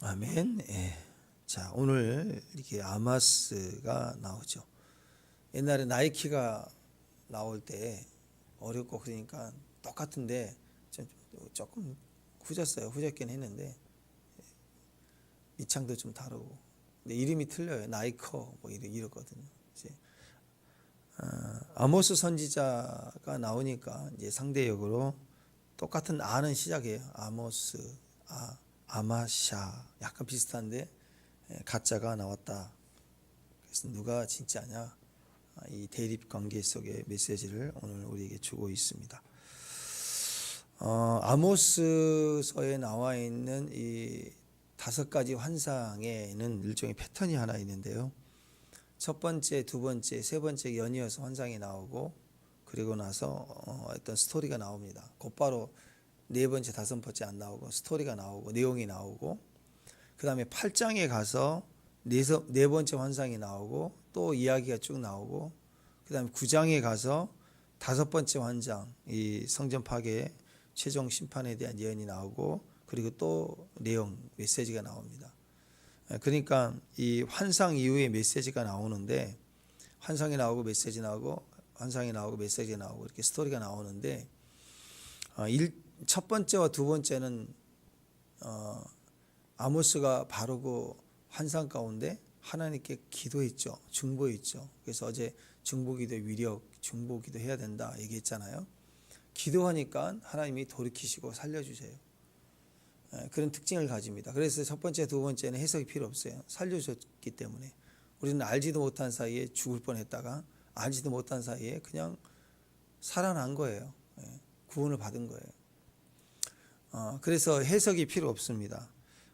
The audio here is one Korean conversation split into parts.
아멘. 예. 자, 오늘 이렇게 아마스가 나오죠. 옛날에 나이키가 나올 때 어렵고 그러니까 똑같은데 조금 후졌어요. 후졌긴 했는데 밑창도 좀 다르고. 근데 이름이 틀려요. 나이커 뭐 이러거든요. 이제 아모스 선지자가 나오니까 이제 상대역으로 똑같은 아는 시작이에요. 아모스, 아마샤 약간 비슷한데 가짜가 나왔다. 그래서 누가 진짜냐? 이 대립 관계 속의 메시지를 오늘 우리에게 주고 있습니다. 아모스서에 나와 있는 이 5가지 환상에는 일종의 패턴이 하나 있는데요. 첫 번째, 두 번째, 세 번째 연이어서 환상이 나오고 그리고 나서 어떤 스토리가 나옵니다. 곧바로 네 번째, 다섯 번째 안 나오고 스토리가 나오고 내용이 나오고 그 다음에 8장에 가서 네 번째 환상이 나오고 또 이야기가 쭉 나오고 그 다음에 9장에 가서 5번째 환상, 이 성전 파괴의 최종 심판에 대한 예언이 나오고 그리고 또 내용, 메시지가 나옵니다. 그러니까 이 환상 이후에 메시지가 나오는데 환상이 나오고 메시지 나오고 환상이 나오고 메시지 나오고 이렇게 스토리가 나오는데 첫 번째와 두 번째는 아모스가 바로 그 환상 가운데 하나님께 기도했죠. 중보했죠. 그래서 어제 중보기도 위력, 중보기도 해야 된다 얘기했잖아요. 기도하니까 하나님이 돌이키시고 살려주세요. 그런 특징을 가집니다. 그래서 첫 번째, 두 번째는 해석이 필요 없어요. 살려줬기 때문에. 우리는 알지도 못한 사이에 죽을 뻔했다가 알지도 못한 사이에 그냥 살아난 거예요. 구원을 받은 거예요. 그래서 해석이 필요 없습니다.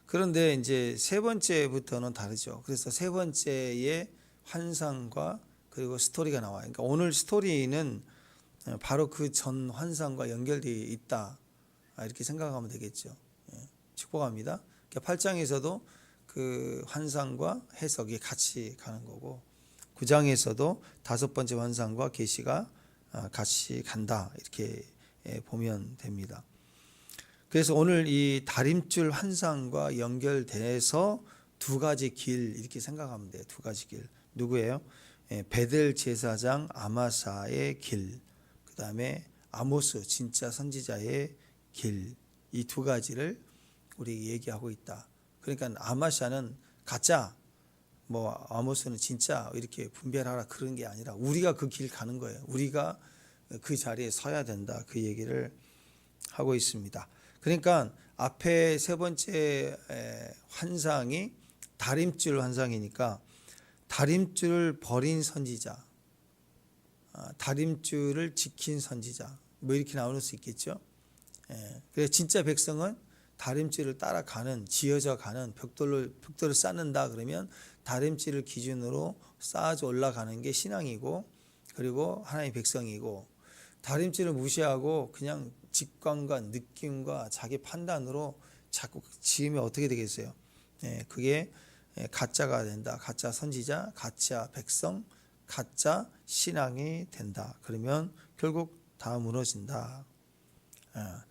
그런데 이제 세 번째부터는 다르죠. 그래서 세 번째의 환상과 그리고 스토리가 나와요. 그러니까 오늘 스토리는 바로 그 전 환상과 연결되어 있다. 이렇게 생각하면 되겠죠. 축복합니다. 그러니까 8장에서도 그 환상과 해석이 같이 가는 거고 9장에서도 5번째 환상과 계시가 같이 간다. 이렇게 보면 됩니다. 그래서 오늘 이 다림줄 환상과 연결돼서 2가지 길 이렇게 생각하면 돼요. 2가지 길. 누구예요? 베델 제사장 아마사의 길, 그 다음에 아모스 진짜 선지자의 길, 이 2가지를 우리 얘기하고 있다. 그러니까 아마샤는 가짜, 뭐 아모스는 진짜 이렇게 분별하라 그런 게 아니라 우리가 그 길 가는 거예요. 우리가 그 자리에 서야 된다. 그 얘기를 하고 있습니다. 그러니까 앞에 세 번째 환상이 다림줄 환상이니까 다림줄을 버린 선지자, 다림줄을 지킨 선지자, 뭐 이렇게 나올 수 있겠죠. 그래서 진짜 백성은 다림줄을 따라가는, 지어져 가는, 벽돌을 쌓는다 그러면 다림줄을 기준으로 쌓아져 올라가는 게 신앙이고 그리고 하나님의 백성이고, 다림줄을 무시하고 그냥 직관과 느낌과 자기 판단으로 자꾸 지으면 어떻게 되겠어요? 그게 가짜가 된다. 가짜 선지자, 가짜 백성, 가짜 신앙이 된다. 그러면 결국 다 무너진다.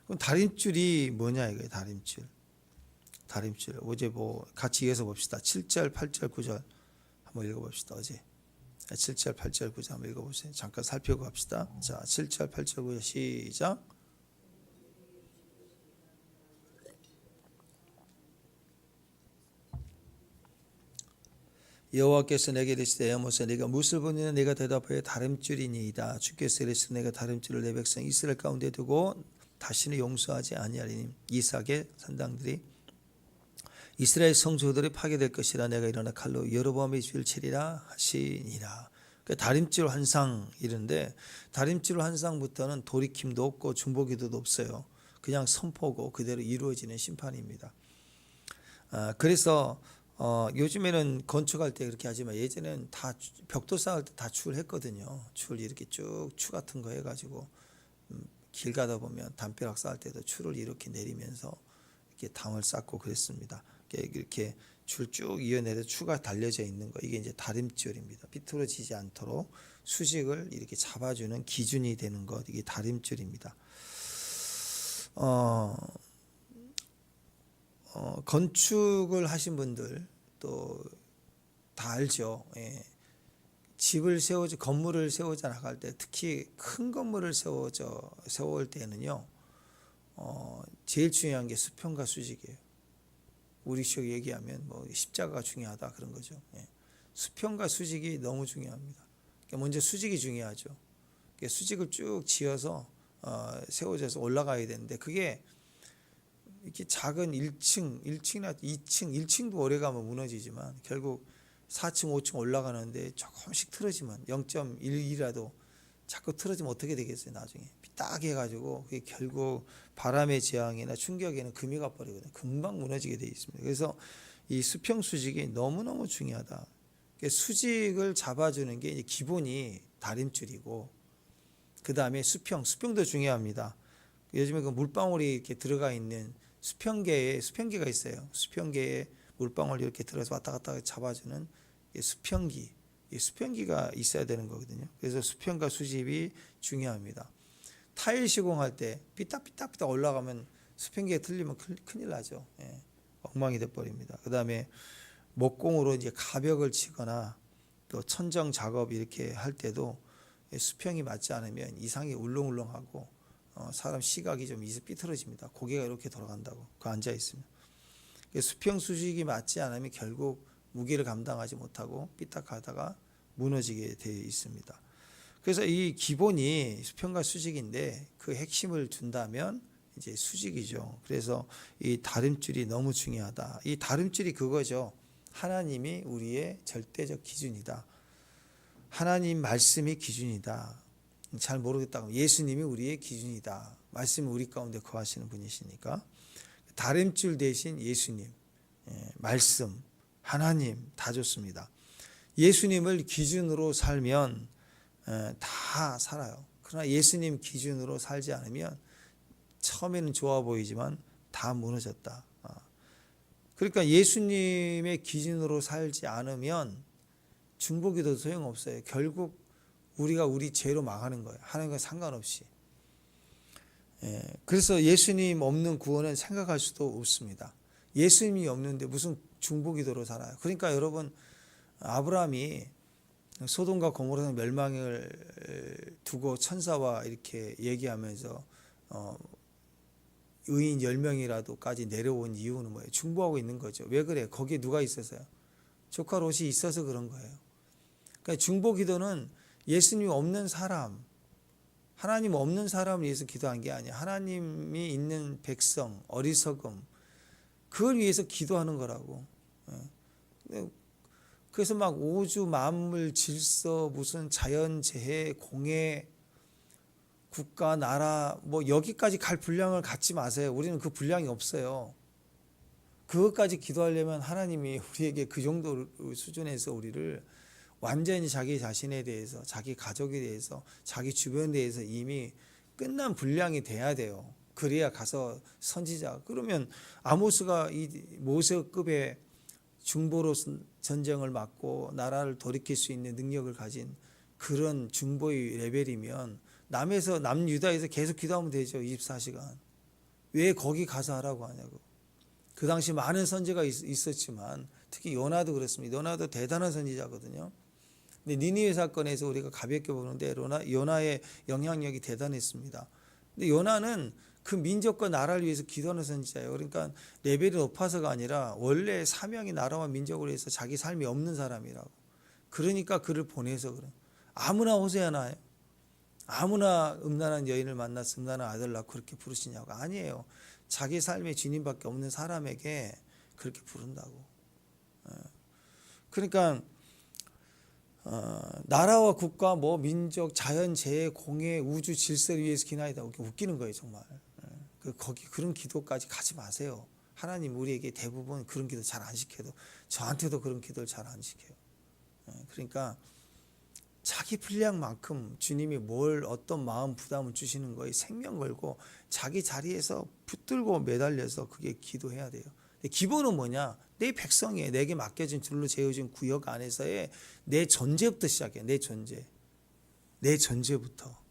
그럼 다림줄이 뭐냐 이거예요. 다림줄. 어제 뭐 같이 이어서 봅시다. 7절, 8절, 9절 한번 읽어봅시다. 어제 7절, 8절, 9절 한번 읽어보세요. 잠깐 살펴보고 합시다. 자, 7절, 8절, 9절 시작. 여호와께서 내게 이르시되 아모스아 네가 무엇을 보느냐. 내가 대답하여 다림줄이니이다. 주께서 이르시되 내가 다림줄을 내 백성 이스라엘 가운데 두고 다시는 용서하지 아니하리니 이삭의 산당들이 이스라엘 성소들이 파괴될 것이라. 내가 일어나 칼로 여로보암의 집을 치리라 하시니라. 그러니까 다림줄 환상 이런데 다림줄 환상부터는 돌이킴도 없고 중보기도도 없어요. 그냥 선포고 그대로 이루어지는 심판입니다. 그래서 요즘에는 건축할 때 그렇게 하지만 예전에는 다 벽돌 쌓을 때 다 줄 했거든요. 줄 이렇게 쭉 추 같은 거 해가지고 길 가다 보면 담벼락 쌓을 때도 줄을 이렇게 내리면서 이렇게 담을 쌓고 그랬습니다. 이렇게 줄 쭉 이어내려 추가 달려져 있는 거, 이게 이제 다림줄입니다. 비틀어지지 않도록 수직을 이렇게 잡아주는 기준이 되는 것, 이게 다림줄입니다. 건축을 하신 분들 또 다 알죠. 예. 집을 건물을 세우자 나갈 때, 특히 큰 건물을 세울 때는요, 제일 중요한 게 수평과 수직이에요. 우리식 얘기하면 뭐 십자가가 중요하다 그런 거죠. 예. 수평과 수직이 너무 중요합니다. 그러니까 먼저 수직이 중요하죠. 그러니까 수직을 쭉 지어서 세워져서 올라가야 되는데, 그게 이렇게 작은 1층이나 2층, 1층도 오래 가면 무너지지만 결국 4층, 5층 올라가는데 조금씩 틀어지면 0.1이라도 자꾸 틀어지면 어떻게 되겠어요? 나중에 삐딱 해가지고 그게 결국 바람의 재앙이나 충격에는 금이 가버리거든요. 금방 무너지게 돼 있습니다. 그래서 이 수평 수직이 너무너무 중요하다. 수직을 잡아주는 게 이제 기본이 다림줄이고, 그 다음에 수평도 중요합니다. 요즘에 그 물방울이 이렇게 들어가 있는 수평계가 있어요. 수평계에 물방울이 이렇게 들어서 왔다 갔다 잡아주는 수평기가 있어야 되는 거거든요. 그래서 수평과 수직이 중요합니다. 타일 시공할 때 삐딱삐딱 올라가면 수평기에 틀리면 큰일 나죠. 예, 엉망이 돼버립니다. 그 다음에 목공으로 이제 가벽을 치거나 또 천정 작업 이렇게 할 때도 수평이 맞지 않으면 이상이 울렁울렁하고 사람 시각이 좀 삐뚤어집니다. 고개가 이렇게 돌아간다고 앉아 있으면. 수평 수직이 맞지 않으면 결국 무게를 감당하지 못하고 삐딱하다가 무너지게 되어 있습니다. 그래서 이 기본이 수평과 수직인데, 그 핵심을 둔다면 이제 수직이죠. 그래서 이 다림줄이 너무 중요하다. 이 다림줄이 그거죠. 하나님이 우리의 절대적 기준이다. 하나님 말씀이 기준이다. 잘 모르겠다고 예수님이 우리의 기준이다. 말씀이 우리 가운데 거하시는 분이시니까 다림줄 대신 예수님, 말씀, 하나님 다 좋습니다. 예수님을 기준으로 살면 다 살아요. 그러나 예수님 기준으로 살지 않으면 처음에는 좋아 보이지만 다 무너졌다. 그러니까 예수님의 기준으로 살지 않으면 중보기도 소용없어요. 결국 우리가 우리 죄로 망하는 거예요. 하나님과 상관없이. 그래서 예수님 없는 구원은 생각할 수도 없습니다. 예수님이 없는데 무슨 중보기도로 살아요. 그러니까 여러분, 아브라함이 소돔과 고모라 멸망을 두고 천사와 이렇게 얘기하면서 의인 10명이라도까지 내려온 이유는 뭐예요? 중보하고 있는 거죠. 왜 그래? 거기에 누가 있어서요? 조카 롯이 있어서 그런 거예요. 그러니까 중보기도는 예수님이 없는 사람, 하나님 없는 사람을 위해서 기도한 게 아니야. 하나님이 있는 백성, 어리석음, 그걸 위해서 기도하는 거라고. 그래서 막 우주, 만물, 질서, 무슨 자연재해, 공해, 국가, 나라, 뭐 여기까지 갈 분량을 갖지 마세요. 우리는 그 분량이 없어요. 그것까지 기도하려면 하나님이 우리에게 그 정도 수준에서 우리를 완전히 자기 자신에 대해서, 자기 가족에 대해서, 자기 주변에 대해서 이미 끝난 분량이 돼야 돼요. 그래야 가서 선지자. 그러면 아모스가 이 모세급의 중보로 전쟁을 막고 나라를 돌이킬 수 있는 능력을 가진 그런 중보의 레벨이면 남유다에서 계속 기도하면 되죠. 24시간. 왜 거기 가서 하라고 하냐고. 그 당시 많은 선지자가 있었지만 특히 요나도 그렇습니다. 요나도 대단한 선지자거든요. 근데 니니웨 사건에서 우리가 가볍게 보는데 요나의 영향력이 대단했습니다. 근데 요나는 그 민족과 나라를 위해서 기도하는 선지자예요. 그러니까 레벨이 높아서가 아니라 원래 사명이 나라와 민족을 위해서 자기 삶이 없는 사람이라고. 그러니까 그를 보내서 그래. 아무나 호세아나요? 아무나 음란한 여인을 만나서 음란한 아들 낳고 그렇게 부르시냐고. 아니에요. 자기 삶의 주님밖에 없는 사람에게 그렇게 부른다고. 그러니까 나라와 국가, 뭐 민족, 자연, 재해, 공해, 우주 질서를 위해서 기나이다. 웃기는 거예요, 정말. 거기 그런 기도까지 가지 마세요. 하나님 우리에게 대부분 그런 기도 잘 안 시켜도, 저한테도 그런 기도를 잘 안 시켜요. 그러니까 자기 분량만큼 주님이 어떤 마음 부담을 주시는 거에 생명 걸고 자기 자리에서 붙들고 매달려서 그게 기도해야 돼요. 기본은 뭐냐? 내 백성이에요. 내게 맡겨진 줄로 재어진 구역 안에서의 내 존재부터 시작해. 내 존재부터.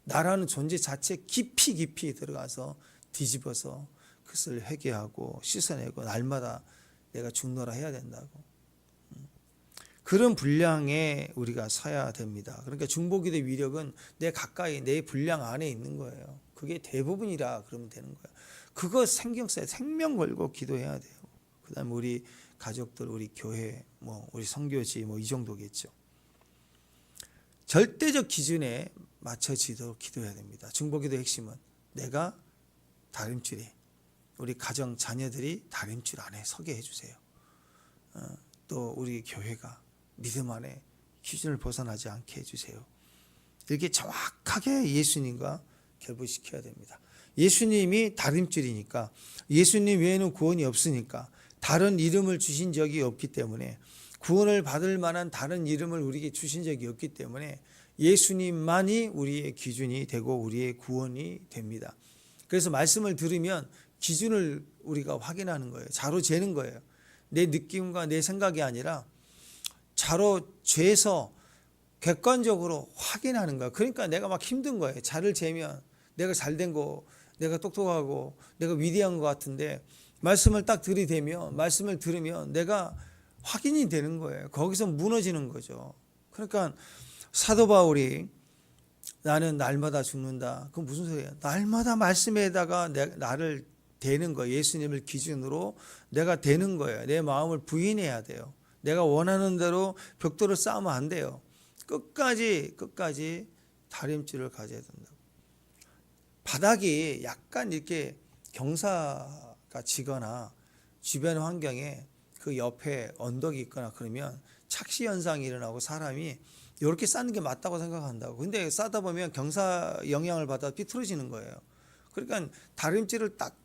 나라는 존재 자체 깊이 들어가서 뒤집어서 그것을 회개하고 씻어내고 날마다 내가 죽노라 해야 된다고. 그런 분량에 우리가 서야 됩니다. 그러니까 중보기도의 위력은 내 가까이 내 분량 안에 있는 거예요. 그게 대부분이라 그러면 되는 거예요. 그거 신경 써야 생명 걸고 기도해야 돼요. 그다음에 우리 가족들, 우리 교회, 우리 선교지 이 정도겠죠. 절대적 기준에 맞춰지도록 기도해야 됩니다. 중보기도의 핵심은 내가 다림줄에 우리 가정 자녀들이 다림줄 안에 서게 해주세요. 또 우리 교회가 믿음 안에 기준을 벗어나지 않게 해주세요. 이렇게 정확하게 예수님과 결부시켜야 됩니다. 예수님이 다림줄이니까, 예수님 외에는 구원이 없으니까, 다른 이름을 주신 적이 없기 때문에, 구원을 받을 만한 다른 이름을 우리에게 주신 적이 없기 때문에 예수님만이 우리의 기준이 되고 우리의 구원이 됩니다. 그래서 말씀을 들으면 기준을 우리가 확인하는 거예요. 자로 재는 거예요. 내 느낌과 내 생각이 아니라 자로 재서 객관적으로 확인하는 거예요. 그러니까 내가 막 힘든 거예요. 자를 재면 내가 잘된 거, 내가 똑똑하고 내가 위대한 것 같은데 말씀을 딱 들이대면, 말씀을 들으면 내가 확인이 되는 거예요. 거기서 무너지는 거죠. 그러니까 사도 바울이 나는 날마다 죽는다. 그건 무슨 소리예요? 날마다 말씀에다가 나를 대는 거예요. 예수님을 기준으로 내가 대는 거예요. 내 마음을 부인해야 돼요. 내가 원하는 대로 벽돌을 쌓으면 안 돼요. 끝까지 다림줄을 가져야 된다고. 바닥이 약간 이렇게 경사가 지거나 주변 환경에 그 옆에 언덕이 있거나 그러면 착시 현상이 일어나고 사람이 이렇게 쌓는 게 맞다고 생각한다고. 근데 쌓다 보면 경사 영향을 받아 삐뚤어지는 거예요. 그러니까 다림줄을 딱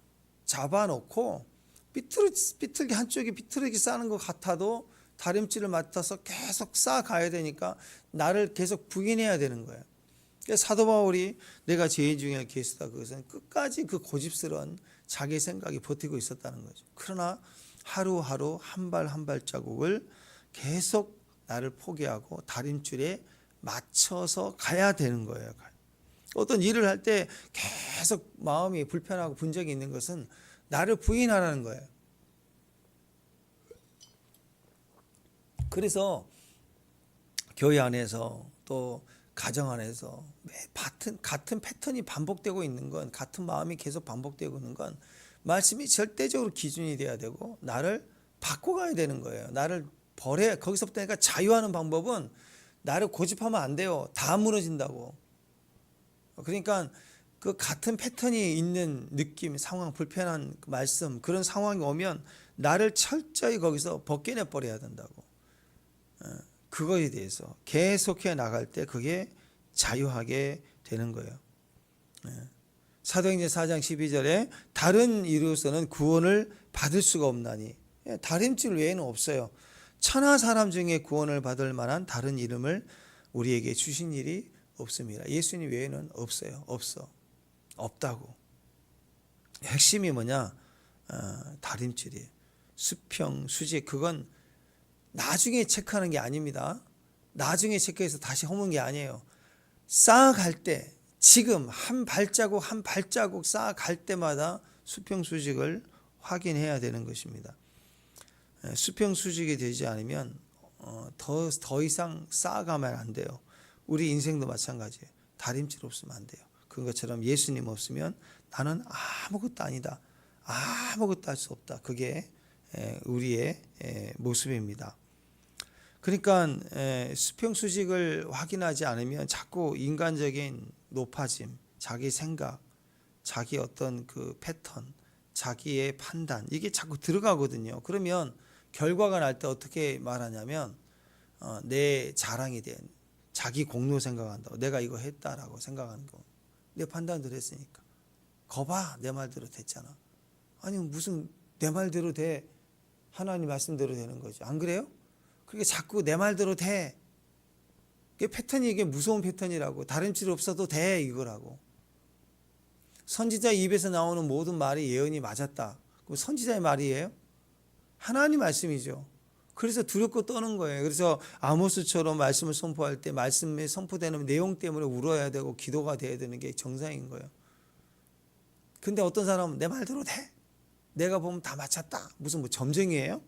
잡아놓고 삐뚤게 한쪽이 삐뚤게 쌓는 것 같아도 다림줄을 맡아서 계속 쌓아가야 되니까 나를 계속 부인해야 되는 거예요. 사도 바울이 내가 죄인 중에 계시다, 그것은 끝까지 그 고집스러운 자기 생각이 버티고 있었다는 거죠. 그러나 하루하루 한 발 한 발자국을 계속 나를 포기하고 다림줄에 맞춰서 가야 되는 거예요. 어떤 일을 할 때 계속 마음이 불편하고 분적이 있는 것은 나를 부인하라는 거예요. 그래서 교회 안에서 또 가정 안에서 같은 패턴이 반복되고 있는 건, 같은 마음이 계속 반복되고 있는 건 말씀이 절대적으로 기준이 돼야 되고 나를 바꿔가야 되는 거예요. 나를 거기서부터 내가 자유하는 방법은 나를 고집하면 안 돼요. 다 무너진다고. 그러니까 그 같은 패턴이 있는 느낌, 상황, 불편한 말씀, 그런 상황이 오면 나를 철저히 거기서 벗겨내 버려야 된다고. 그거에 대해서 계속해 나갈 때 그게 자유하게 되는 거예요. 사도행전 4장 12절에 다른 이로서는 구원을 받을 수가 없나니, 다림줄 외에는 없어요. 천하 사람 중에 구원을 받을 만한 다른 이름을 우리에게 주신 일이 없습니다. 예수님 외에는 없어요. 없다고. 핵심이 뭐냐? 다림줄이에요. 수평, 수직, 그건 나중에 체크하는 게 아닙니다. 나중에 체크해서 다시 허무는 게 아니에요. 쌓아갈 때, 지금 한 발자국 한 발자국 쌓아갈 때마다 수평수직을 확인해야 되는 것입니다. 수평수직이 되지 않으면 더 이상 쌓아가면 안 돼요. 우리 인생도 마찬가지예요. 다림질 없으면 안 돼요. 그것처럼 예수님 없으면 나는 아무것도 아니다. 아무것도 할 수 없다. 그게 우리의 모습입니다. 그러니까 수평수직을 확인하지 않으면 자꾸 인간적인 높아짐, 자기 생각, 자기 어떤 그 패턴, 자기의 판단, 이게 자꾸 들어가거든요. 그러면 결과가 날 때 어떻게 말하냐면 내 자랑이 된 자기 공로 생각한다고. 내가 이거 했다라고 생각하는 거. 내 판단대로 했으니까. 거봐, 내 말대로 됐잖아. 아니 무슨 내 말대로 돼. 하나님 말씀대로 되는 거죠. 안 그래요? 그게 자꾸 내 말대로 돼. 이게 패턴이, 이게 무서운 패턴이라고. 다림질 없어도 돼, 이거라고. 선지자 입에서 나오는 모든 말이 예언이 맞았다. 그럼 선지자의 말이에요? 하나님 말씀이죠. 그래서 두렵고 떠는 거예요. 그래서 아모스처럼 말씀을 선포할 때 말씀에 선포되는 내용 때문에 울어야 되고 기도가 돼야 되는 게 정상인 거예요. 근데 어떤 사람은 내 말대로 돼. 내가 보면 다 맞췄다. 무슨 뭐 점쟁이에요?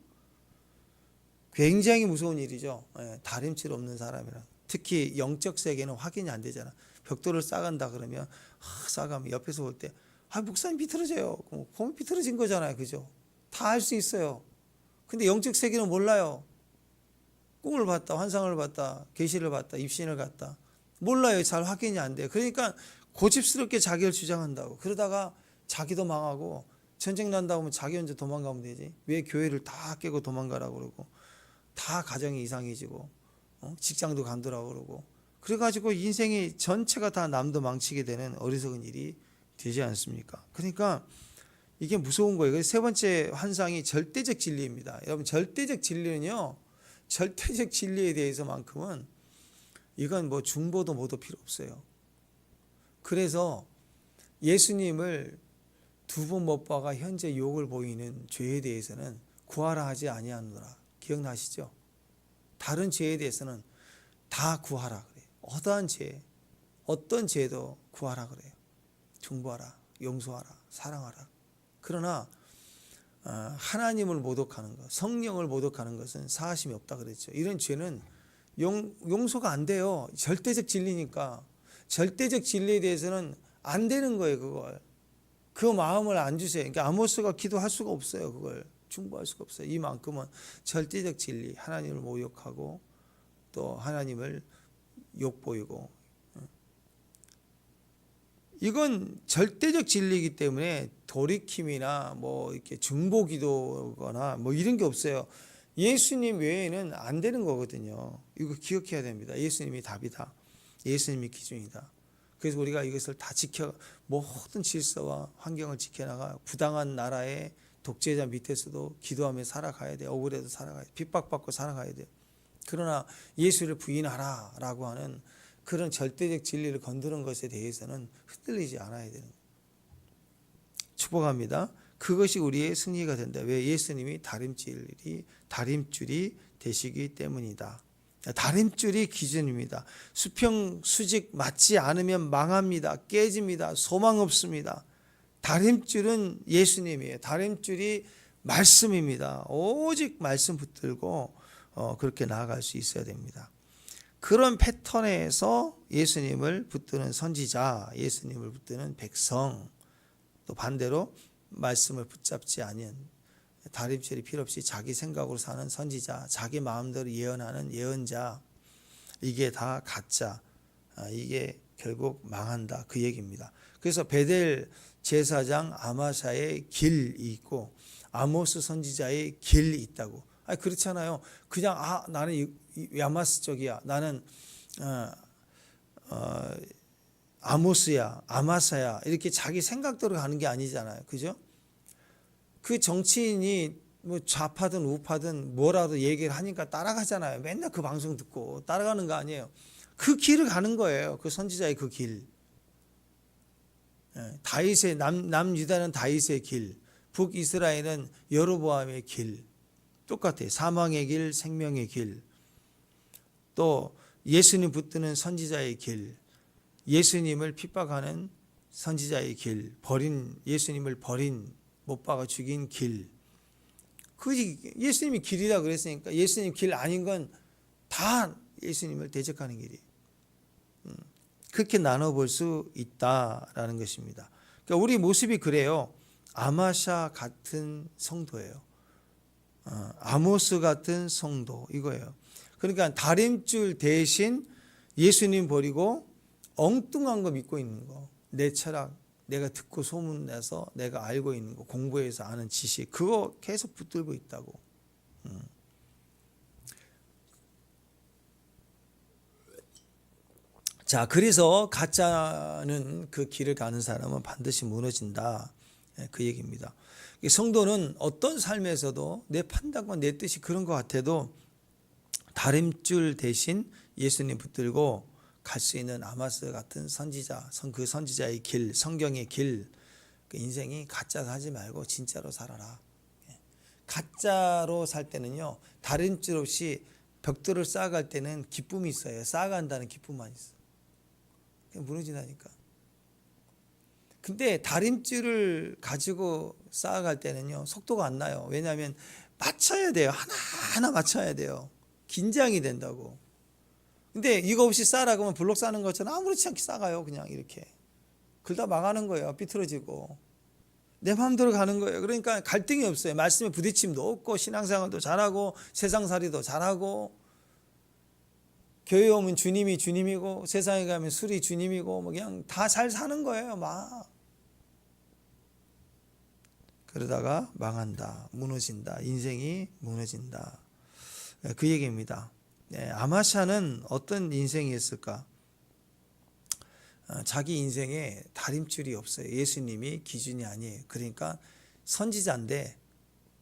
굉장히 무서운 일이죠. 다림질 없는 사람이랑. 특히 영적 세계는 확인이 안 되잖아. 벽돌을 싸간다 그러면 싸가면 옆에서 볼 때 목사님 비틀어져요. 보면 비틀어진 거잖아요. 그죠? 다 할 수 있어요. 근데 영적 세계는 몰라요. 꿈을 봤다, 환상을 봤다, 계시를 봤다, 입신을 갔다. 몰라요. 잘 확인이 안 돼요. 그러니까 고집스럽게 자기를 주장한다고. 그러다가 자기도 망하고 전쟁 난다고 하면 자기 혼자 도망가면 되지. 왜 교회를 다 깨고 도망가라고 그러고 다 가정이 이상해지고 직장도 간두라고 그러고 그래가지고 인생이 전체가 다 남도 망치게 되는 어리석은 일이 되지 않습니까? 그러니까 이게 무서운 거예요. 그래서 세 번째 환상이 절대적 진리입니다. 여러분 절대적 진리는요. 절대적 진리에 대해서만큼은 이건 뭐 중보도 뭐도 필요 없어요. 그래서 예수님을 두 번 못 봐가 현재 욕을 보이는 죄에 대해서는 구하라 하지 아니하노라. 기억나시죠? 다른 죄에 대해서는 다 구하라 그래요. 어떠한 죄, 어떤 죄도 구하라 그래요. 중보하라, 용서하라, 사랑하라. 그러나 하나님을 모독하는 것, 성령을 모독하는 것은 사하심이 없다 그랬죠. 이런 죄는 용서가 안 돼요. 절대적 진리니까. 절대적 진리에 대해서는 안 되는 거예요. 그걸. 그 마음을 안 주세요. 그러니까 아모스가 기도할 수가 없어요. 그걸 중보할 수가 없어요. 이만큼은 절대적 진리, 하나님을 모욕하고 또 하나님을 욕보이고 이건 절대적 진리이기 때문에 돌이킴이나 뭐 이렇게 중보기도거나 뭐 이런 게 없어요. 예수님 외에는 안 되는 거거든요. 이거 기억해야 됩니다. 예수님이 답이다. 예수님이 기준이다. 그래서 우리가 이것을 다 지켜 모든 질서와 환경을 지켜나가 부당한 나라의 독재자 밑에서도 기도하며 살아가야 돼. 억울해도 살아가야 돼. 핍박받고 살아가야 돼. 그러나 예수를 부인하라라고 하는 그런 절대적 진리를 건드는 것에 대해서는 흔들리지 않아야 되는 거예요. 축복합니다. 그것이 우리의 승리가 된다. 왜? 예수님이 다림줄이 되시기 때문이다. 다림줄이 기준입니다. 수평 수직 맞지 않으면 망합니다. 깨집니다. 소망 없습니다. 다림줄은 예수님이에요. 다림줄이 말씀입니다. 오직 말씀 붙들고 그렇게 나아갈 수 있어야 됩니다. 그런 패턴에서 예수님을 붙드는 선지자, 예수님을 붙드는 백성, 또 반대로 말씀을 붙잡지 않은 다림질이 필요 없이 자기 생각으로 사는 선지자, 자기 마음대로 예언하는 예언자, 이게 다 가짜, 이게 결국 망한다 그 얘기입니다. 그래서 베델 제사장 아마샤의 길이 있고 아모스 선지자의 길이 있다고. 그렇잖아요. 그냥 나는 야마스 쪽이야. 나는 아모스야, 아마사야 이렇게 자기 생각대로 가는 게 아니잖아요. 그죠? 그 정치인이 뭐 좌파든 우파든 뭐라도 얘기를 하니까 따라가잖아요. 맨날 그 방송 듣고 따라가는 거 아니에요. 그 길을 가는 거예요. 그 선지자의 그 길. 다윗의 남유다는 다윗의 길, 북이스라엘은 여로보암의 길. 똑같아요. 사망의 길, 생명의 길. 또 예수님 붙드는 선지자의 길, 예수님을 핍박하는 선지자의 길, 예수님을 버린 못 박아 죽인 길. 그 예수님이 길이라 그랬으니까 예수님 길 아닌 건 다 예수님을 대적하는 길이에요. 그렇게 나눠볼 수 있다라는 것입니다. 그러니까 우리 모습이 그래요. 아마샤 같은 성도예요. 아모스 같은 성도 이거예요. 그러니까 다림줄 대신 예수님 버리고 엉뚱한 거 믿고 있는 거, 내 철학, 내가 듣고 소문내서 내가 알고 있는 거, 공부해서 아는 지식, 그거 계속 붙들고 있다고. 자, 그래서 가짜는 그 길을 가는 사람은 반드시 무너진다. 그 얘기입니다. 성도는 어떤 삶에서도 내 판단과 내 뜻이 그런 것 같아도 다림줄 대신 예수님 붙들고 갈 수 있는 아마스 같은 선지자, 그 선지자의 길, 성경의 길, 그 인생이 가짜 하지 말고 진짜로 살아라. 가짜로 살 때는요, 다림줄 없이 벽돌을 쌓아갈 때는 기쁨이 있어요. 쌓아간다는 기쁨만 있어. 그냥 무너진다니까. 근데 다림줄을 가지고 쌓아갈 때는요, 속도가 안 나요. 왜냐하면 맞춰야 돼요. 하나하나 맞춰야 돼요. 긴장이 된다고. 근데 이거 없이 쌓으라 그러면 블록 쌓는 것처럼 아무렇지 않게 쌓아요. 그냥 이렇게. 그러다 망하는 거예요. 삐뚤어지고. 내 마음대로 가는 거예요. 그러니까 갈등이 없어요. 말씀에 부딪힘도 없고, 신앙생활도 잘하고, 세상살이도 잘하고, 교회 오면 주님이 주님이고, 세상에 가면 술이 주님이고, 뭐 그냥 다 잘 사는 거예요. 막. 그러다가 망한다. 무너진다. 인생이 무너진다. 그 얘기입니다. 아마샤는 어떤 인생이었을까? 자기 인생에 다림줄이 없어요. 예수님이 기준이 아니에요. 그러니까 선지자인데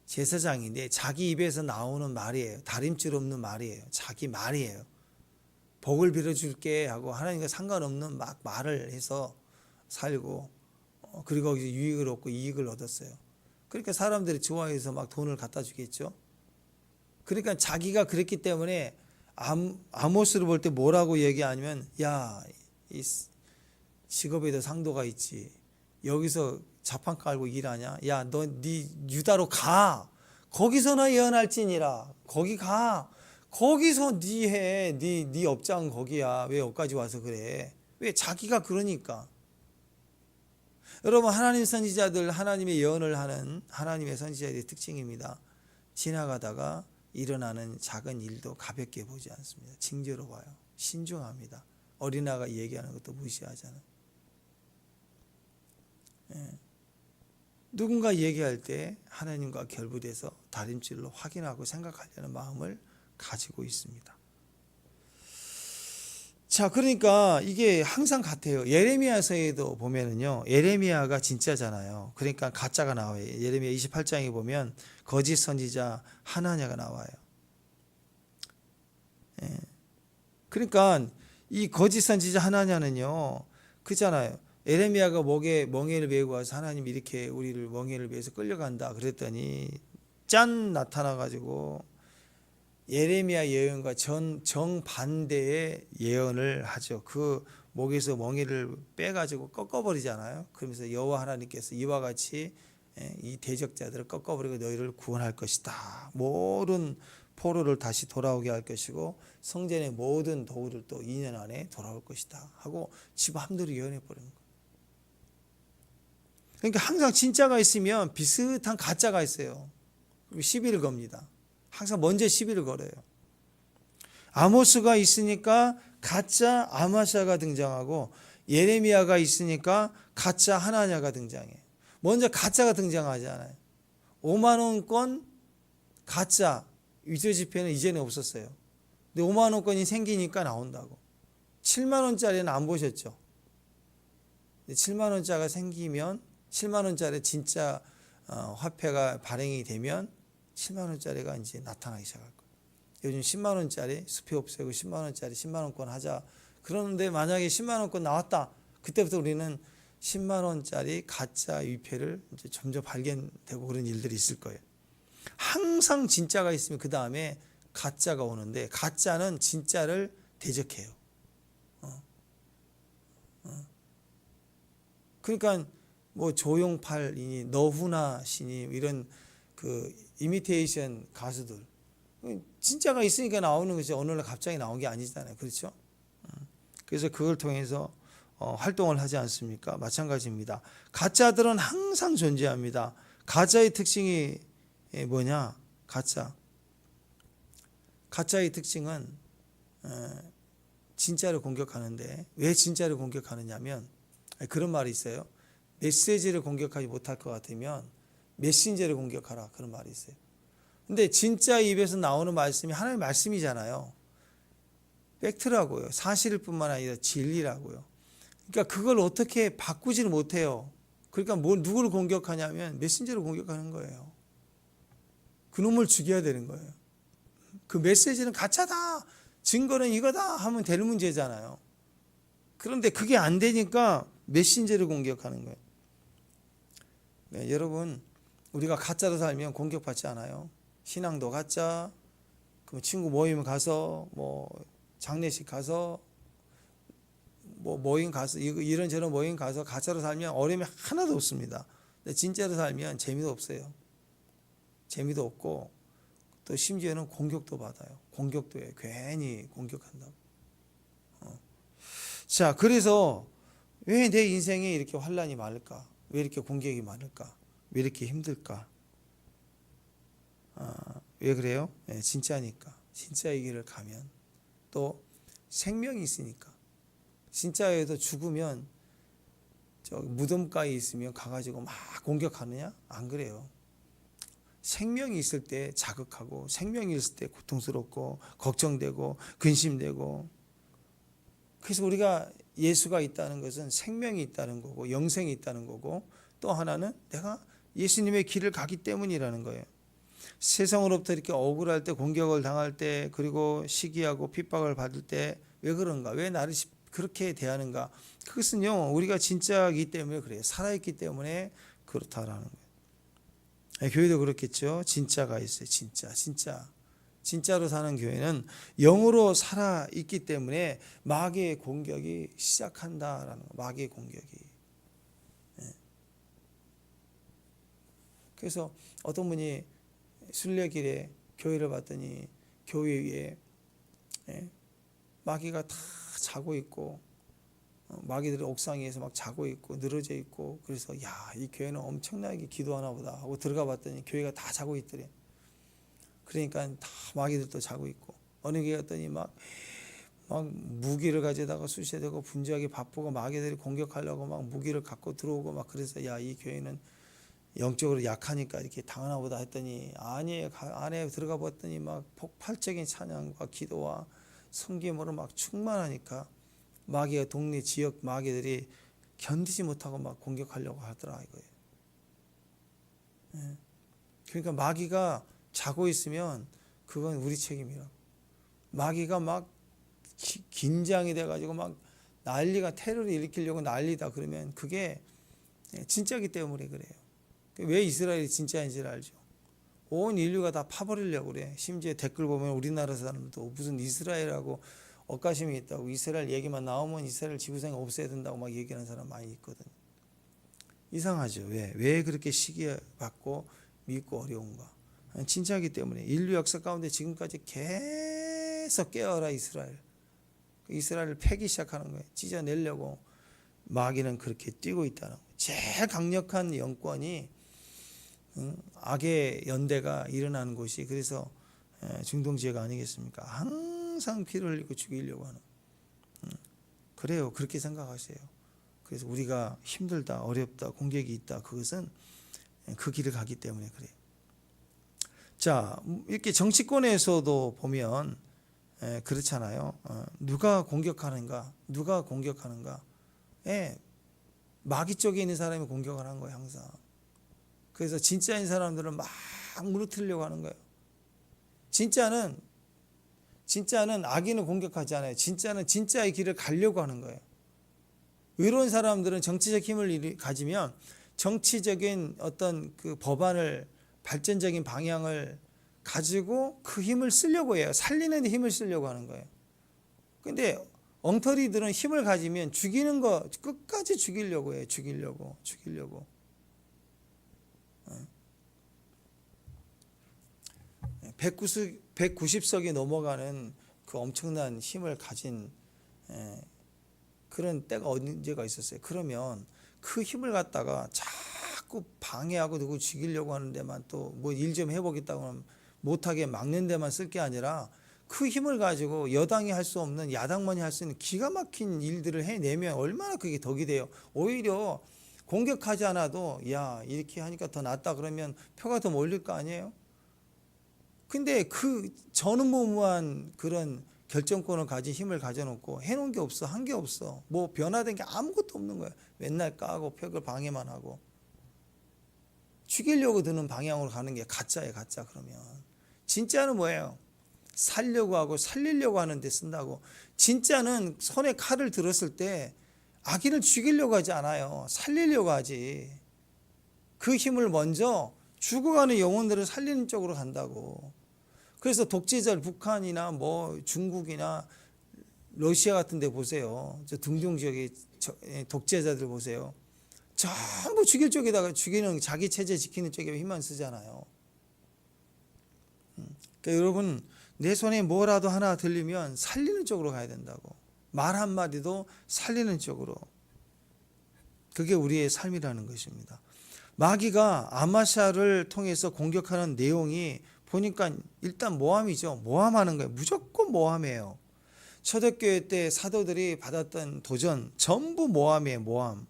제사장인데 자기 입에서 나오는 말이에요. 다림줄 없는 말이에요. 자기 말이에요. 복을 빌어줄게 하고 하나님과 상관없는 막 말을 해서 살고, 그리고 거기서 유익을 얻고 이익을 얻었어요. 그러니까 사람들이 좋아해서 막 돈을 갖다 주겠죠. 그러니까 자기가 그랬기 때문에 아모스를 볼 때 뭐라고 얘기하냐면, 야, 이 직업에도 상도가 있지. 여기서 자판 깔고 일하냐? 야, 너 네 유다로 가. 거기서나 예언할지니라. 거기 가. 거기서 네 해. 네 업장 거기야. 왜 여기까지 와서 그래? 왜? 자기가 그러니까. 여러분, 하나님 선지자들, 하나님의 예언을 하는 하나님의 선지자들의 특징입니다. 지나가다가 일어나는 작은 일도 가볍게 보지 않습니다. 징조로 봐요. 신중합니다. 어린아이가 얘기하는 것도 무시하잖아요. 누군가 얘기할 때 하나님과 결부돼서 다림질로 확인하고 생각하려는 마음을 가지고 있습니다. 자, 그러니까 이게 항상 같아요. 예레미야서에도 보면은요, 예레미야가 진짜잖아요. 그러니까 가짜가 나와요. 예레미야 28장에 보면 거짓 선지자 하나냐가 나와요. 그러니까 이 거짓 선지자 하나냐는요, 그잖아요. 예레미야가 목에 멍에를 메고 와서 하나님 이렇게 우리를 멍에를 메서 끌려간다 그랬더니 짠 나타나가지고 예레미야 예언과 정반대의 예언을 하죠. 그 목에서 멍에를 빼가지고 꺾어버리잖아요. 그러면서 여호와 하나님께서 이와 같이 이 대적자들을 꺾어버리고 너희를 구원할 것이다. 모든 포로를 다시 돌아오게 할 것이고 성전의 모든 도구를 또 2년 안에 돌아올 것이다 하고 지 마음대로 예언해버리는 거예요. 그러니까 항상 진짜가 있으면 비슷한 가짜가 있어요. 그리고 시비를 겁니다. 항상 먼저 시비를 걸어요. 아모스가 있으니까 가짜 아마샤가 등장하고 예레미야가 있으니까 가짜 하나냐가 등장해요. 먼저 가짜가 등장하지 않아요. 5만 원권 가짜 위조 지폐는 이전에 없었어요. 근데 5만 원권이 생기니까 나온다고. 7만 원짜리는 안 보셨죠? 7만 원짜리가 생기면 7만 원짜리 진짜 화폐가 발행이 되면 7만 원짜리가 이제 나타나기 시작할 거예요. 요즘 10만 원짜리 수표 없애고 10만 원짜리 10만 원권 하자. 그런데 만약에 10만 원권 나왔다. 그때부터 우리는 10만 원짜리 가짜 위패를 이제 점점 발견되고 그런 일들이 있을 거예요. 항상 진짜가 있으면 그 다음에 가짜가 오는데 가짜는 진짜를 대적해요. 그러니까 뭐 조용팔이니 너후나 씨니 이런 그 이미테이션 가수들 진짜가 있으니까 나오는 거지 어느 날 갑자기 나온 게 아니잖아요. 그렇죠? 그래서 그걸 통해서 활동을 하지 않습니까? 마찬가지입니다. 가짜들은 항상 존재합니다. 가짜의 특징이 뭐냐? 가짜의 특징은 진짜를 공격하는데 왜 진짜를 공격하느냐면 그런 말이 있어요. 메시지를 공격하지 못할 것 같으면 메신저를 공격하라 그런 말이 있어요. 근데 진짜 입에서 나오는 말씀이 하나님의 말씀이잖아요. 팩트라고요. 사실일 뿐만 아니라 진리라고요. 그러니까 그걸 어떻게 바꾸지를 못해요. 그러니까 누구를 공격하냐면 메신저를 공격하는 거예요. 그놈을 죽여야 되는 거예요. 그 메시지는 가짜다. 증거는 이거다 하면 될 문제잖아요. 그런데 그게 안 되니까 메신저를 공격하는 거예요. 네, 여러분 우리가 가짜로 살면 공격받지 않아요. 신앙도 가짜, 친구 모임 가서 뭐 장례식 가서 뭐 모임 가서 이런저런 모임 가서 가짜로 살면 어려움이 하나도 없습니다. 근데 진짜로 살면 재미도 없어요. 재미도 없고 또 심지어는 공격도 받아요. 공격도 해요. 괜히 공격한다고. 자, 그래서 왜 내 인생에 이렇게 환란이 많을까? 왜 이렇게 공격이 많을까? 왜 이렇게 힘들까? 왜 그래요? 네, 진짜니까. 진짜의 길을 가면 또 생명이 있으니까. 진짜에도 죽으면 저 무덤가에 있으면 가가지고 막 공격하느냐? 안 그래요. 생명이 있을 때 자극하고 생명이 있을 때 고통스럽고 걱정되고 근심되고. 그래서 우리가 예수가 있다는 것은 생명이 있다는 거고 영생이 있다는 거고 또 하나는 내가 예수님의 길을 가기 때문이라는 거예요. 세상으로부터 이렇게 억울할 때 공격을 당할 때 그리고 시기하고 핍박을 받을 때 왜 그런가? 왜 나를 그렇게 대하는가? 그것은요 우리가 진짜이기 때문에 그래요. 살아있기 때문에 그렇다라는 거예요. 교회도 그렇겠죠. 진짜가 있어요. 진짜로 사는 교회는 영으로 살아있기 때문에 마귀의 공격이 시작한다라는 거예요. 마귀의 공격이. 그래서 어떤 분이 순례길에 교회를 봤더니 교회 위에 마귀가 다 자고 있고 마귀들이 옥상 위에서 막 자고 있고 늘어져 있고 그래서 야, 이 교회는 엄청나게 기도하나 보다 하고 들어가 봤더니 교회가 다 자고 있더래. 그러니까 다 마귀들도 자고 있고 어느 교회 갔더니 막 무기를 가져다가 쑤셔대고 분주하게 바쁘고 마귀들이 공격하려고 막 무기를 갖고 들어오고 막 그래서 야, 이 교회는 영적으로 약하니까 이렇게 당하나 보다 했더니 아니에요. 안에 들어가 봤더니 막 폭발적인 찬양과 기도와 섬김으로 막 충만하니까 마귀가 동네 지역 마귀들이 견디지 못하고 막 공격하려고 하더라 이거예요. 그러니까 마귀가 자고 있으면 그건 우리 책임이라고. 마귀가 막 긴장이 돼가지고 막 난리가 테러를 일으키려고 난리다 그러면 그게 진짜기 때문에 그래요. 왜 이스라엘이 진짜인지를 알죠. 온 인류가 다 파버리려고 그래. 심지어 댓글 보면 우리나라 사람들도 무슨 이스라엘하고 엇가심이 있다고 이스라엘 얘기만 나오면 이스라엘 지구상에 없애야 된다고 막 얘기하는 사람 많이 있거든. 이상하죠. 왜 그렇게 시기받고 믿고 어려운가? 진짜이기 때문에 인류 역사 가운데 지금까지 계속 깨어라 이스라엘을 패기 시작하는 거예요. 찢어내려고 마귀는 그렇게 뛰고 있다는 거예요. 제일 강력한 영권이 악의 연대가 일어나는 곳이 그래서 중동 지역 아니겠습니까? 항상 피를 흘리고 죽이려고 하는. 그래요. 그렇게 생각하세요. 그래서 우리가 힘들다, 어렵다, 공격이 있다. 그것은 그 길을 가기 때문에 그래요. 자, 이렇게 정치권에서도 보면 그렇잖아요. 누가 공격하는가? 마귀 쪽에 있는 사람이 공격을 하는 거예요, 항상. 그래서 진짜인 사람들은 막 무너뜨리려고 하는 거예요. 진짜는 악인을 공격하지 않아요. 진짜는 진짜의 길을 가려고 하는 거예요. 의로운 사람들은 정치적 힘을 가지면 정치적인 어떤 그 법안을 발전적인 방향을 가지고 그 힘을 쓰려고 해요. 살리는 데 힘을 쓰려고 하는 거예요. 근데 엉터리들은 힘을 가지면 죽이는 거 끝까지 죽이려고 해요. 죽이려고. 190석이 넘어가는 그 엄청난 힘을 가진 그런 때가 언제가 있었어요. 그러면 그 힘을 갖다가 자꾸 방해하고 누구 죽이려고 하는 데만 또 뭐 일 좀 해보겠다고 하면 못하게 막는 데만 쓸 게 아니라 그 힘을 가지고 여당이 할 수 없는 야당만이 할 수 있는 기가 막힌 일들을 해내면 얼마나 그게 덕이 돼요. 오히려 공격하지 않아도 야 이렇게 하니까 더 낫다 그러면 표가 더 몰릴 거 아니에요. 근데 그 전무후무한 그런 결정권을 가진 힘을 가져놓고 해놓은 게 없어. 한 게 없어. 뭐 변화된 게 아무것도 없는 거야. 맨날 까고 벽을 방해만 하고. 죽이려고 드는 방향으로 가는 게 가짜예요. 가짜 그러면. 진짜는 뭐예요? 살려고 하고 살리려고 하는데 쓴다고. 진짜는 손에 칼을 들었을 때 악인을 죽이려고 하지 않아요. 살리려고 하지. 그 힘을 먼저 죽어가는 영혼들을 살리는 쪽으로 간다고. 그래서 독재자 북한이나 뭐 중국이나 러시아 같은 데 보세요. 저 등중 지역의 독재자들 보세요. 전부 죽일 쪽에다가 죽이는 자기 체제 지키는 쪽에 힘만 쓰잖아요. 그러니까 여러분 내 손에 뭐라도 하나 들리면 살리는 쪽으로 가야 된다고. 말 한마디도 살리는 쪽으로. 그게 우리의 삶이라는 것입니다. 마귀가 아마샤를 통해서 공격하는 내용이 보니까 일단 모함이죠. 모함하는 거예요. 무조건 모함이에요. 초대교회 때 사도들이 받았던 도전 전부 모함이에요. 모함.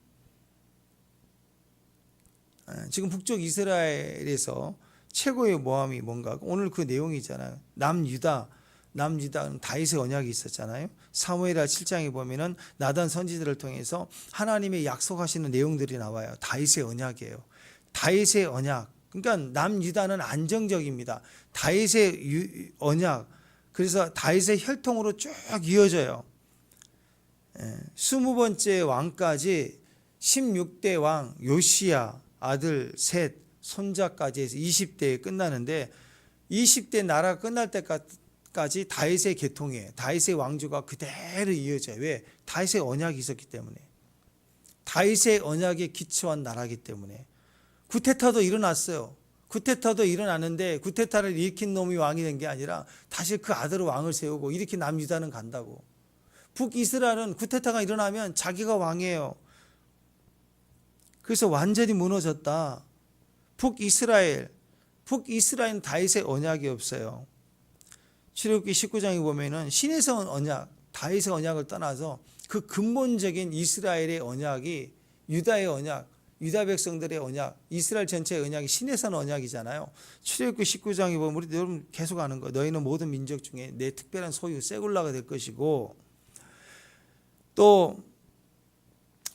지금 북쪽 이스라엘에서 최고의 모함이 뭔가 오늘 그 내용이잖아요. 남유다는 다윗의 언약이 있었잖아요. 사무엘하 7장에 보면은 나단 선지자를 통해서 하나님의 약속하시는 내용들이 나와요. 다윗의 언약이에요. 다윗의 언약. 그러니까 남유다는 안정적입니다. 다윗의 언약. 그래서 다윗의 혈통으로 쭉 이어져요. 20번째 왕까지 16대 왕 요시야 아들 셋 손자까지 해서 20대에 끝나는데 20대 나라가 끝날 때까지 다윗의 계통이에요. 다윗의 왕조가 그대로 이어져요. 왜? 다윗의 언약이 있었기 때문에. 다윗의 언약에 기초한 나라이기 때문에. 구테타도 일어났어요. 구테타도 일어났는데 구테타를 일으킨 놈이 왕이 된 게 아니라 다시 그 아들을 왕을 세우고 이렇게 남유다는 간다고. 북이스라엘은 구테타가 일어나면 자기가 왕이에요. 그래서 완전히 무너졌다. 북이스라엘은 다윗의 언약이 없어요. 출애굽기 19장에 보면은 신에서 언약, 다윗의 언약을 떠나서 그 근본적인 이스라엘의 언약이 유다의 언약, 유다 백성들의 언약, 이스라엘 전체의 언약이 신에서 언약이잖아요. 출애굽기 19장에 보면 우리 여러분 계속 아는 거. 너희는 모든 민족 중에 내 특별한 소유 세굴라가 될 것이고 또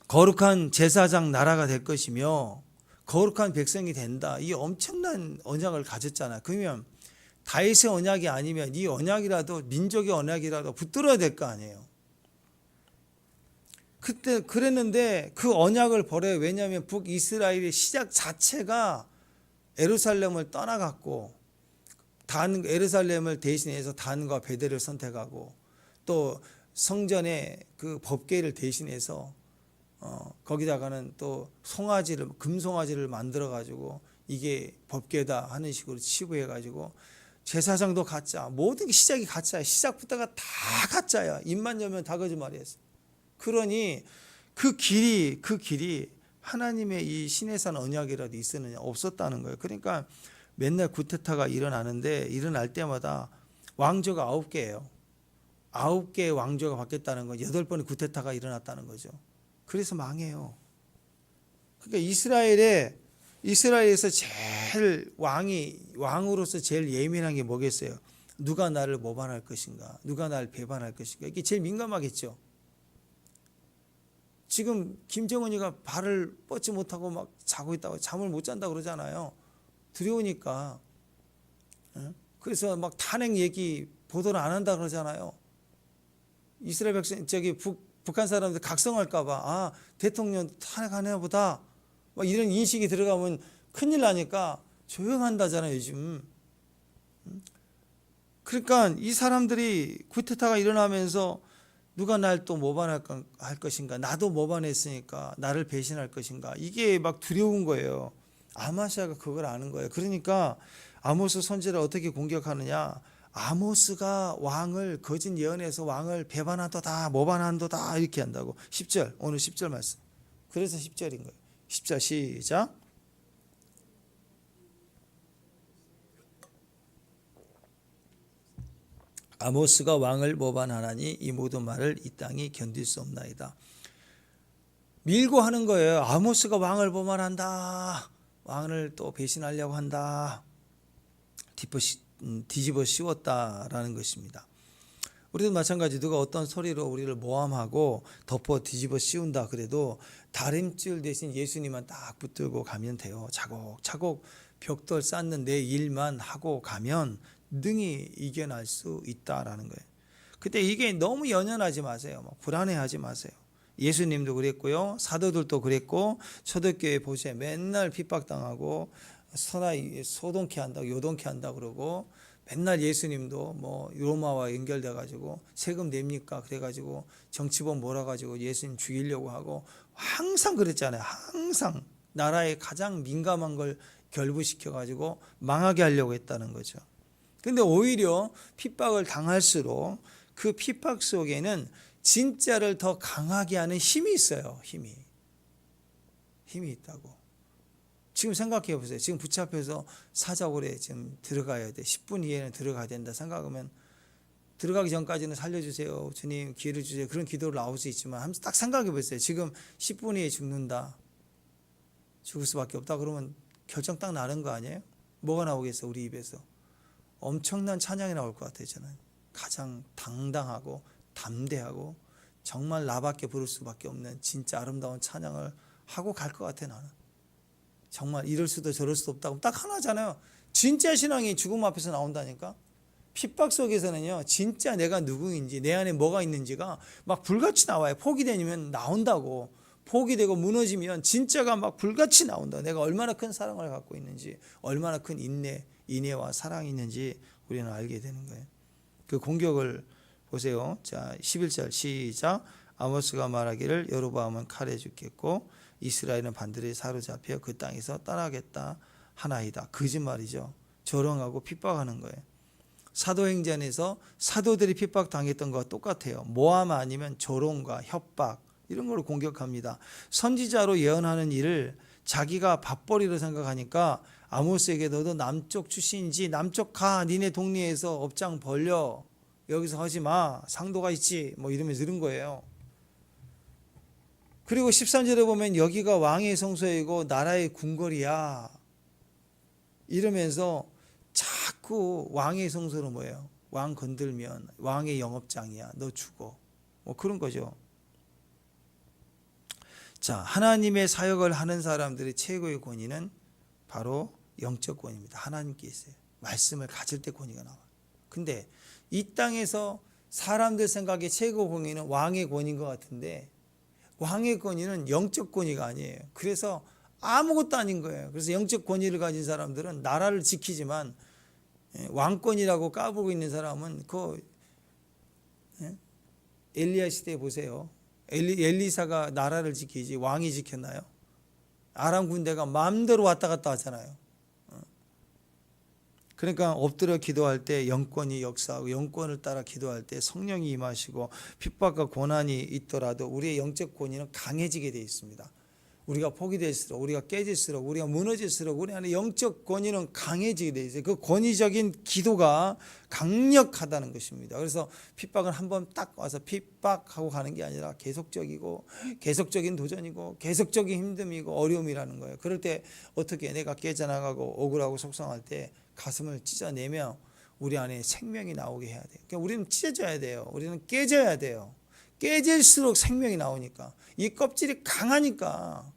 거룩한 제사장 나라가 될 것이며 거룩한 백성이 된다. 이 엄청난 언약을 가졌잖아요. 그러면 다윗의 언약이 아니면 이 언약이라도 민족의 언약이라도 붙들어야 될 거 아니에요. 그때 그랬는데 그 언약을 버려요. 왜냐하면 북이스라엘의 시작 자체가 예루살렘을 떠나갔고 예루살렘을 대신해서 단과 베델을 선택하고 또 성전의 그 법궤를 대신해서 거기다가는 또 금송아지를 만들어 가지고 이게 법궤다 하는 식으로 치부해 가지고 제사장도 가짜, 모든 게 시작이 가짜야. 시작부터가 다 가짜야. 입만 열면 다 거짓말이었어. 그러니 그 길이 하나님의 이 신의 산 언약이라도 있었느냐? 없었다는 거예요. 그러니까 맨날 구테타가 일어나는데 일어날 때마다 왕조가 9개예요. 9개의 왕조가 바뀌었다는 건 8번의 구테타가 일어났다는 거죠. 그래서 망해요. 그러니까 이스라엘에서 제일 왕으로서 제일 예민한 게 뭐겠어요? 누가 나를 모반할 것인가? 누가 나를 배반할 것인가? 이게 제일 민감하겠죠. 지금 김정은이가 발을 뻗지 못하고 막 자고 있다고 잠을 못 잔다 그러잖아요. 두려우니까. 그래서 막 탄핵 얘기 보도를 안 한다 그러잖아요. 이스라엘 백성 북한 사람들 각성할까봐 대통령 탄핵하나 보다 막 이런 인식이 들어가면 큰일 나니까 조용한다잖아요 요즘. 그러니까 이 사람들이 구테타가 일어나면서 누가 날 또 모반할 것인가, 나도 모반했으니까 나를 배신할 것인가, 이게 막 두려운 거예요. 아마샤가 그걸 아는 거예요. 그러니까 아모스 선지자를 어떻게 공격하느냐? 아모스가 왕을 거짓 예언해서 왕을 배반한도다, 모반한도다 이렇게 한다고. 10절, 오늘 10절 말씀. 그래서 10절인 거예요. 10절 시작. 아모스가 왕을 모반하나니 이 모든 말을 이 땅이 견딜 수 없나이다. 밀고 하는 거예요. 아모스가 왕을 모반한다. 왕을 또 배신하려고 한다. 뒤집어 씌웠다라는 것입니다. 우리도 마찬가지. 누가 어떤 소리로 우리를 모함하고 덮어 뒤집어 씌운다 그래도 다림줄 대신 예수님만 딱 붙들고 가면 돼요. 차곡차곡 벽돌 쌓는 내 일만 하고 가면 능히 이겨낼 수 있다라는 거예요. 근데 이게 너무 연연하지 마세요. 불안해하지 마세요. 예수님도 그랬고요. 사도들도 그랬고 초대교회 보세요. 맨날 핍박당하고 소동케 한다고 요동케 한다고 그러고 맨날 예수님도 뭐 로마와 연결돼 가지고 세금 냅니까 그래 가지고 정치범 몰아 가지고 예수님 죽이려고 하고 항상 그랬잖아요. 항상 나라의 가장 민감한 걸 결부시켜 가지고 망하게 하려고 했다는 거죠. 근데 오히려 핍박을 당할수록 그 핍박 속에는 진짜를 더 강하게 하는 힘이 있어요. 힘이 있다고. 지금 생각해 보세요. 지금 붙잡혀서 사자굴에 지금 들어가야 돼. 10분 이내는 들어가야 된다 생각하면 들어가기 전까지는 살려주세요. 주님 기회를 주세요. 그런 기도를 나올 수 있지만 한번 딱 생각해 보세요. 지금 10분 이에 죽는다. 죽을 수밖에 없다. 그러면 결정 딱 나는 거 아니에요? 뭐가 나오겠어 우리 입에서? 엄청난 찬양이 나올 것 같아요. 저는 가장 당당하고 담대하고 정말 나밖에 부를 수밖에 없는 진짜 아름다운 찬양을 하고 갈 것 같아 나는. 정말 이럴 수도 저럴 수도 없다고 딱 하나잖아요. 진짜 신앙이 죽음 앞에서 나온다니까. 핍박 속에서는요 진짜 내가 누구인지 내 안에 뭐가 있는지가 막 불같이 나와요. 포기되면 나온다고. 포기되고 무너지면 진짜가 막 불같이 나온다. 내가 얼마나 큰 사랑을 갖고 있는지, 얼마나 큰 인내와 사랑이 있는지 우리는 알게 되는 거예요. 그 공격을 보세요. 자, 11절 시작. 아모스가 말하기를 여로보암은 칼에 죽겠고 이스라엘은 반드시 사로잡혀 그 땅에서 떠나겠다 하나이다. 거짓말이죠. 조롱하고 핍박하는 거예요. 사도행전에서 사도들이 핍박당했던 것과 똑같아요. 모함 아니면 조롱과 협박 이런 걸로 공격합니다. 선지자로 예언하는 일을 자기가 밥벌이로 생각하니까 아모스에게 너도 남쪽 출신이지 남쪽 가 니네 동네에서 업장 벌려 여기서 하지 마 상도가 있지 뭐 이러면서 이런 거예요. 그리고 13절에 보면 여기가 왕의 성소이고 나라의 궁궐이야 이러면서 자꾸 왕의 성소로 뭐예요? 왕 건들면 왕의 영업장이야 너 죽어 뭐 그런 거죠. 자, 하나님의 사역을 하는 사람들의 최고의 권위는 바로 영적 권위입니다. 하나님께 있어요. 말씀을 가질 때 권위가 나와요. 근데 이 땅에서 사람들 생각에 최고 권위는 왕의 권위인 것 같은데 왕의 권위는 영적 권위가 아니에요. 그래서 아무것도 아닌 거예요. 그래서 영적 권위를 가진 사람들은 나라를 지키지만 왕권이라고 까부고 있는 사람은 그 엘리야 시대에 보세요. 엘리사가 나라를 지키지 왕이 지켰나요? 아람 군대가 마음대로 왔다 갔다 하잖아요. 그러니까 엎드려 기도할 때 영권이 역사하고 영권을 따라 기도할 때 성령이 임하시고 핍박과 고난이 있더라도 우리의 영적 권위는 강해지게 되어 있습니다. 우리가 포기될수록 우리가 깨질수록 우리가 무너질수록 우리 안에 영적 권위는 강해지게 되어 있어요. 그 권위적인 기도가 강력하다는 것입니다. 그래서 핍박은 한번 딱 와서 핍박하고 가는 게 아니라 계속적이고 계속적인 도전이고 계속적인 힘듦이고 어려움이라는 거예요. 그럴 때 어떻게 내가 깨져나가고 억울하고 속상할 때 가슴을 찢어내며 우리 안에 생명이 나오게 해야 돼요. 그러니까 우리는 찢어져야 돼요. 우리는 깨져야 돼요. 깨질수록 생명이 나오니까 이 껍질이 강하니까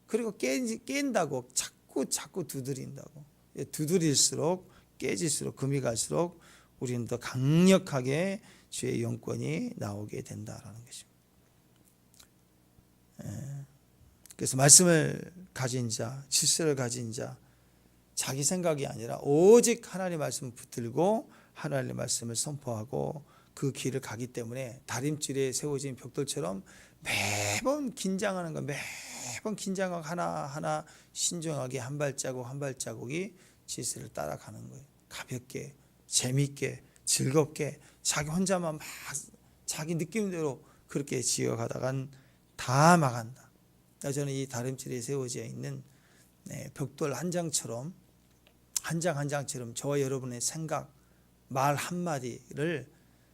그리고 깬다고 자꾸 두드린다고 두드릴수록 깨질수록 금이 갈수록 우리는 더 강력하게 주의 영권이 나오게 된다라는 것입니다. 그래서 말씀을 가진 자, 질서를 가진 자, 자기 생각이 아니라 오직 하나님의 말씀을 붙들고 하나님의 말씀을 선포하고 그 길을 가기 때문에 다림줄에 세워진 벽돌처럼 매번 긴장하는 거, 매번 긴장하고 하나하나 신중하게 한 발자국 한 발자국이 질서를 따라가는 거예요. 가볍게, 재미있게, 즐겁게 자기 혼자만 막 자기 느낌대로 그렇게 지어가다간 다 망한다. 저는 이 다림줄에 세워져 있는 벽돌 한 장처럼 한 장 한 장처럼 저와 여러분의 생각, 말 한마디를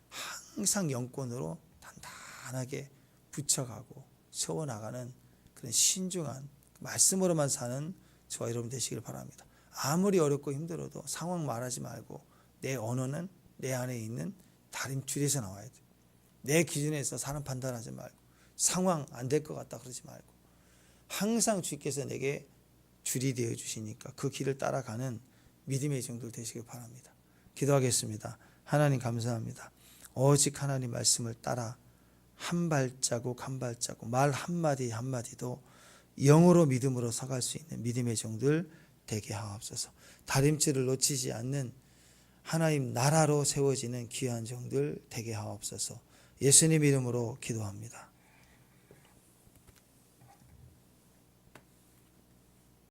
항상 영권으로 단단하게 붙여가고 세워나가는 그런 신중한 말씀으로만 사는 저와 여러분 되시길 바랍니다. 아무리 어렵고 힘들어도 상황 말하지 말고 내 언어는 내 안에 있는 다림줄에서 나와야 돼. 내 기준에서 사람 판단하지 말고 상황 안 될 것 같다 그러지 말고 항상 주께서 내게 줄이 되어 주시니까 그 길을 따라가는 믿음의 종들 되시길 바랍니다. 기도하겠습니다. 하나님 감사합니다. 오직 하나님 말씀을 따라 한 발자국 한 발자국 말 한마디 한마디도 영으로 믿음으로 서갈 수 있는 믿음의 종들 되게 하옵소서. 다림질을 놓치지 않는 하나님 나라로 세워지는 귀한 종들 되게 하옵소서. 예수님 이름으로 기도합니다.